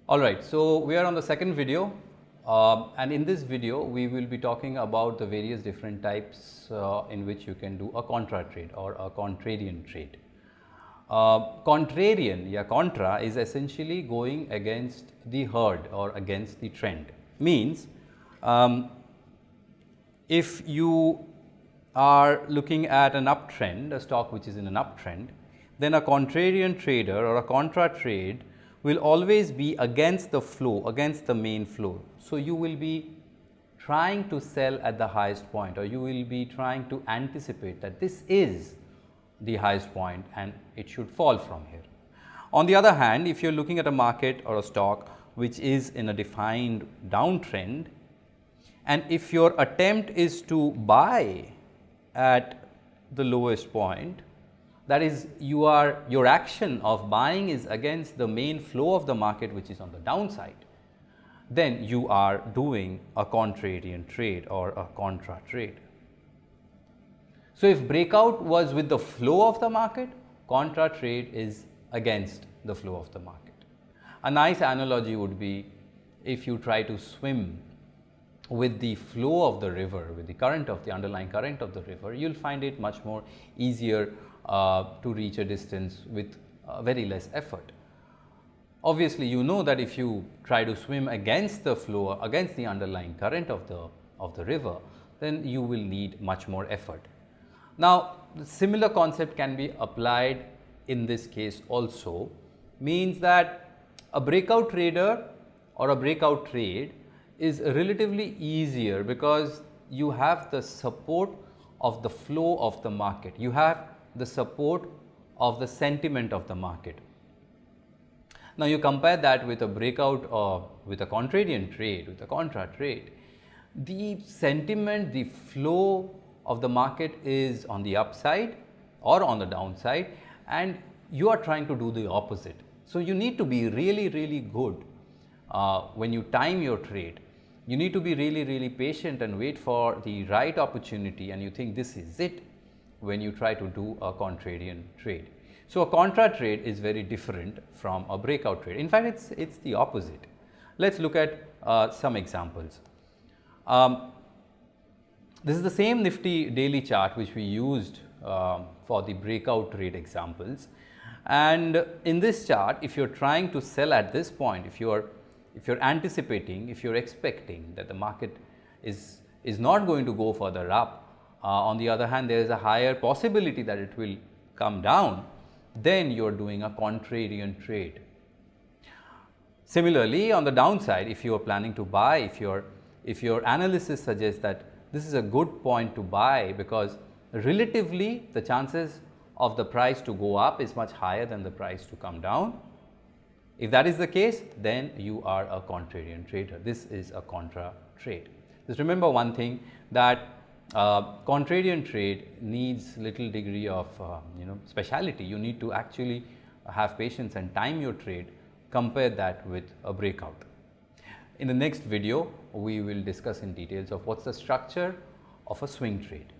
Alright, so we are on the second video and in this video we will be talking about the various different types in which you can do a contra trade or a contrarian trade. Contrarian, contra is essentially going against the herd or against the trend. Means if you are looking at an uptrend, a stock which is in an uptrend, then a contrarian trader or a contra trade will always be against the flow, against the main flow. So, you will be trying to sell at the highest point, or you will be trying to anticipate that this is the highest point and it should fall from here. On the other hand, if you are looking at a market or a stock which is in a defined downtrend, and if your attempt is to buy at the lowest point, that is your action of buying is against the main flow of the market which is on the downside, then you are doing a contrarian trade or a contra trade. So, if breakout was with the flow of the market, contra trade is against the flow of the market. A nice analogy would be if you try to swim with the flow of the river, with the current of the underlying current of the river, you will find it much more easier to reach a distance with very less effort. Obviously, you know that if you try to swim against the flow, against the underlying current of the river, then you will need much more effort. Now, the similar concept can be applied in this case also, means that a breakout trader or a breakout trade is relatively easier because you have the support of the flow of the market, you have the support of the sentiment of the market. Now, you compare that with a breakout or with a contrarian trade, with a contra trade, the sentiment, the flow of the market is on the upside or on the downside, and you are trying to do the opposite. So, you need to be really good when you time your trade. You need to be really patient and wait for the right opportunity, and you think this is it when you try to do a contrarian trade. So, a contra trade is very different from a breakout trade. In fact, it's the opposite. Let's look at some examples. This is the same Nifty daily chart which we used for the breakout trade examples, and in this chart, if you are trying to sell at this point, if you're anticipating, if you're expecting that the market is not going to go further up, on the other hand there is a higher possibility that it will come down, then you're doing a contrarian trade. Similarly, on the downside, if you are planning to buy, if your analysis suggests that this is a good point to buy because relatively the chances of the price to go up is much higher than the price to come down, if that is the case, then you are a contrarian trader. This is a contra trade. Just remember one thing, that contrarian trade needs little degree of speciality. You need to actually have patience and time your trade. Compare that with a breakout. In the next video, we will discuss in details of what's the structure of a swing trade.